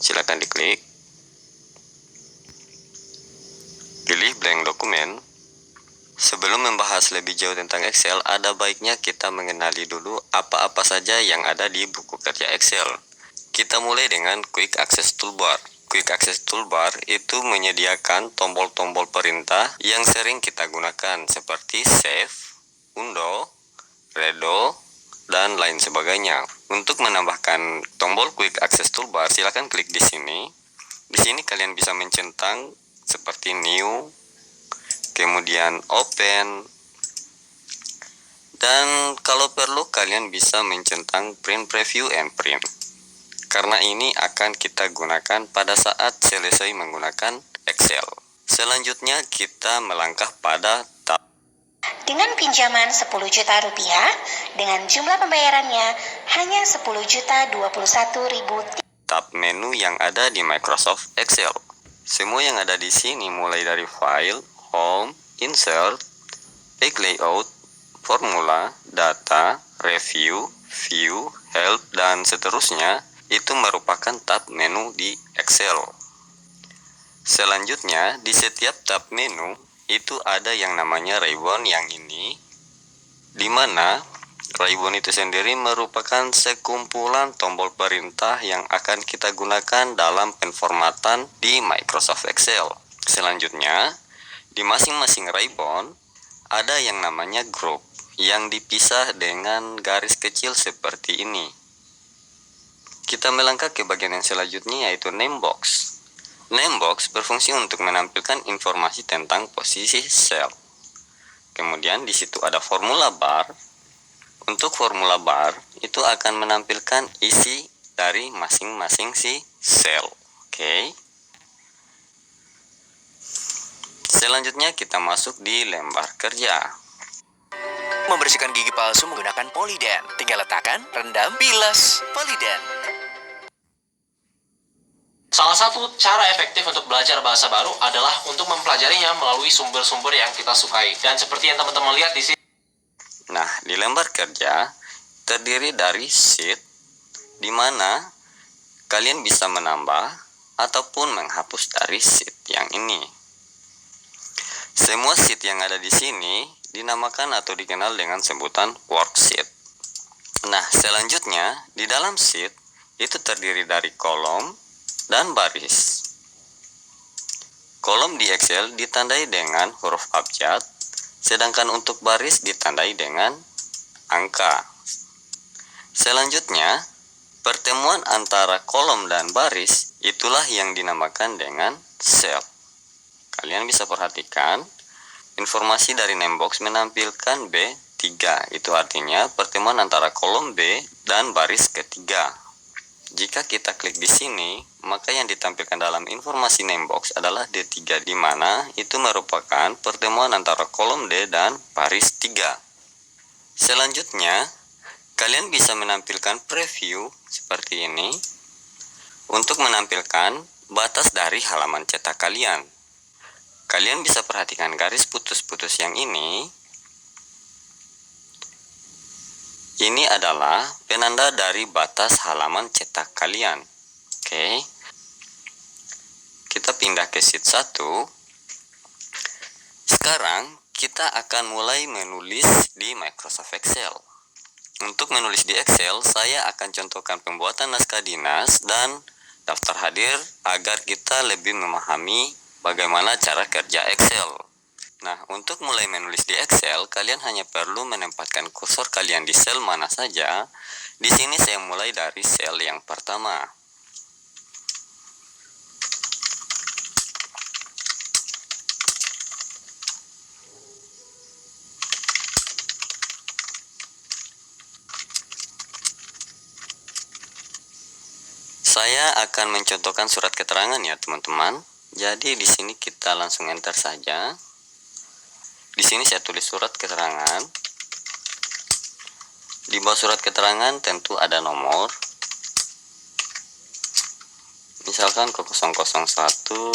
Silakan diklik. Pilih blank dokumen. Sebelum membahas lebih jauh tentang Excel, ada baiknya kita mengenali dulu apa-apa saja yang ada di buku kerja Excel. Kita mulai dengan Quick Access Toolbar. Quick Access Toolbar itu menyediakan tombol-tombol perintah yang sering kita gunakan seperti Save, Undo, Redo, dan lain sebagainya. Untuk menambahkan tombol Quick Access Toolbar, silakan klik di sini. Di sini kalian bisa mencentang seperti New, kemudian Open, dan kalau perlu kalian bisa mencentang Print Preview and Print. Karena ini akan kita gunakan pada saat selesai menggunakan Excel. Selanjutnya kita melangkah pada tab. Dengan pinjaman 10 juta rupiah, dengan jumlah pembayarannya hanya 10.021.000. Tab menu yang ada di Microsoft Excel. Semua yang ada di sini mulai dari File, Home, Insert, Page Layout, Formula, Data, Review, View, Help, dan seterusnya itu merupakan tab menu di Excel. Selanjutnya, di setiap tab menu itu ada yang namanya ribbon yang ini, di mana ribbon itu sendiri merupakan sekumpulan tombol perintah yang akan kita gunakan dalam penformatan di Microsoft Excel. Selanjutnya, di masing-masing ribbon ada yang namanya group yang dipisah dengan garis kecil seperti ini. Kita melangkah ke bagian yang selanjutnya, yaitu name box. Name box berfungsi untuk menampilkan informasi tentang posisi sel. Kemudian di situ ada formula bar. Untuk formula bar itu akan menampilkan isi dari masing-masing si sel. Oke. Selanjutnya kita masuk di lembar kerja. Membersihkan gigi palsu menggunakan Polydent. Tinggal letakkan, rendam, bilas. Polydent. Salah satu cara efektif untuk belajar bahasa baru adalah untuk mempelajarinya melalui sumber-sumber yang kita sukai. Dan seperti yang teman-teman lihat di sini. Nah, di lembar kerja terdiri dari sheet, di mana kalian bisa menambah ataupun menghapus dari sheet yang ini. Semua sheet yang ada di sini dinamakan atau dikenal dengan sebutan worksheet. Nah, selanjutnya di dalam sheet itu terdiri dari kolom dan baris. Kolom di Excel ditandai dengan huruf abjad, sedangkan untuk baris ditandai dengan angka. Selanjutnya, pertemuan antara kolom dan baris itulah yang dinamakan dengan sel. Kalian bisa perhatikan, informasi dari name box menampilkan B3. Itu artinya pertemuan antara kolom B dan baris ketiga. Jika kita klik di sini, maka yang ditampilkan dalam informasi name box adalah D3, di mana itu merupakan pertemuan antara kolom D dan baris 3. Selanjutnya, kalian bisa menampilkan preview seperti ini untuk menampilkan batas dari halaman cetak kalian. Kalian bisa perhatikan garis putus-putus yang ini. Ini adalah penanda dari batas halaman cetak kalian. Oke. Kita pindah ke sheet 1. Sekarang kita akan mulai menulis di Microsoft Excel. Untuk menulis di Excel, saya akan contohkan pembuatan naskah dinas dan daftar hadir agar kita lebih memahami bagaimana cara kerja Excel. Nah, untuk mulai menulis di Excel, kalian hanya perlu menempatkan kursor kalian di sel mana saja. Di sini saya mulai dari sel yang pertama. Saya akan mencontohkan surat keterangan ya, teman-teman. Jadi di sini kita langsung enter saja. Di sini saya tulis surat keterangan. Di bawah surat keterangan tentu ada nomor. Misalkan ke 001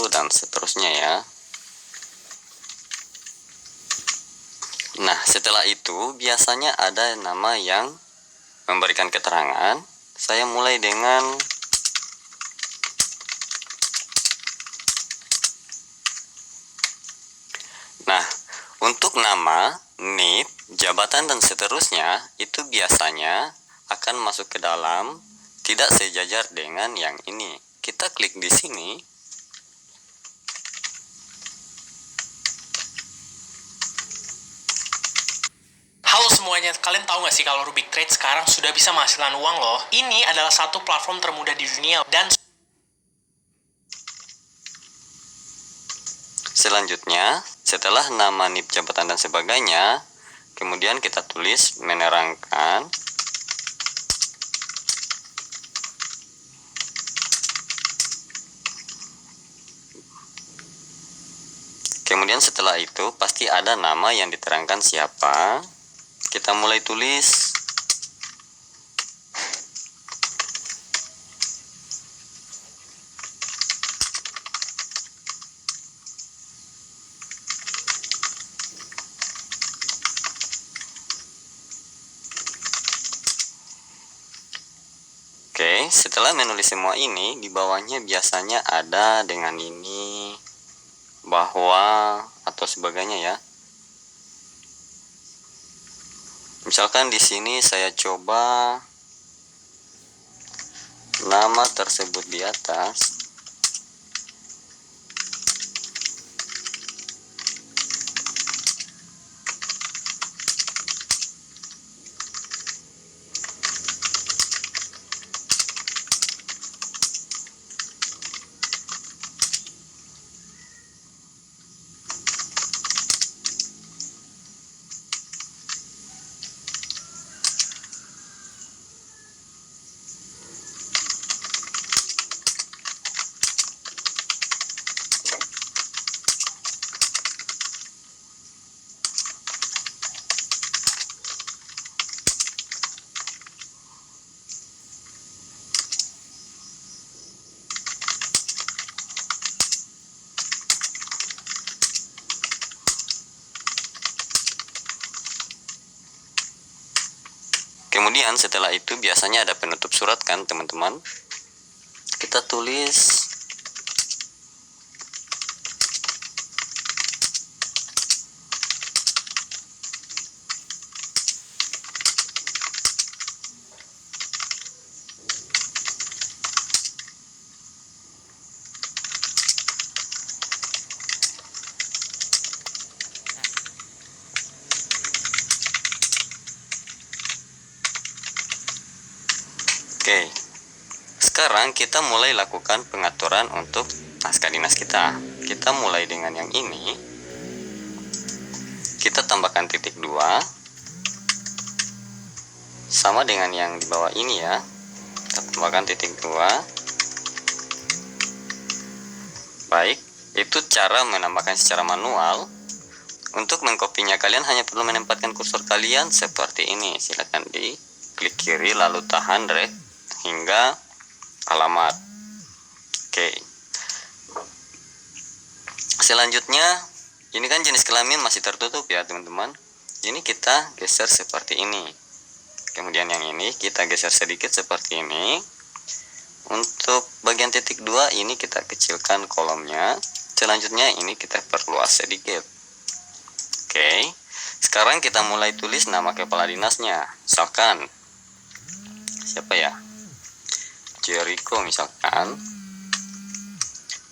dan seterusnya ya. Nah, setelah itu biasanya ada nama yang memberikan keterangan. Saya mulai dengan nama, NIP, jabatan dan seterusnya itu biasanya akan masuk ke dalam, tidak sejajar dengan yang ini. Kita klik di sini. Halo semuanya, kalian tahu nggak sih kalau Rubik Trade sekarang sudah bisa menghasilkan uang loh? Ini adalah satu platform termudah di dunia dan Selanjutnya, setelah nama, NIP, jabatan dan sebagainya, kemudian kita tulis menerangkan. Kemudian setelah itu pasti ada nama yang diterangkan siapa. Kita mulai tulis. Oke, setelah menulis semua ini, di bawahnya biasanya ada dengan ini, bahwa, atau sebagainya ya. Misalkan di sini saya coba nama tersebut di atas. Kemudian setelah itu biasanya ada penutup surat kan teman-teman. Kita tulis Oke, sekarang kita mulai lakukan pengaturan untuk naskah dinas kita. Kita mulai dengan yang ini. Kita tambahkan titik 2. Sama dengan yang di bawah ini ya. Kita tambahkan titik 2. Baik, itu cara menambahkan secara manual. Untuk mengkopinya kalian hanya perlu menempatkan kursor kalian seperti ini. Silakan di klik kiri lalu tahan drag hingga alamat. Oke. Selanjutnya, ini kan jenis kelamin masih tertutup ya teman-teman. Ini kita geser seperti ini. Kemudian yang ini kita geser sedikit seperti ini. Untuk bagian titik 2 ini kita kecilkan kolomnya. Selanjutnya ini kita perluas sedikit. Oke. Sekarang kita mulai tulis nama kepala dinasnya. Misalkan siapa ya? Jericho misalkan.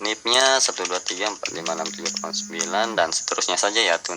NIP-nya 123456789 dan seterusnya saja ya teman-teman.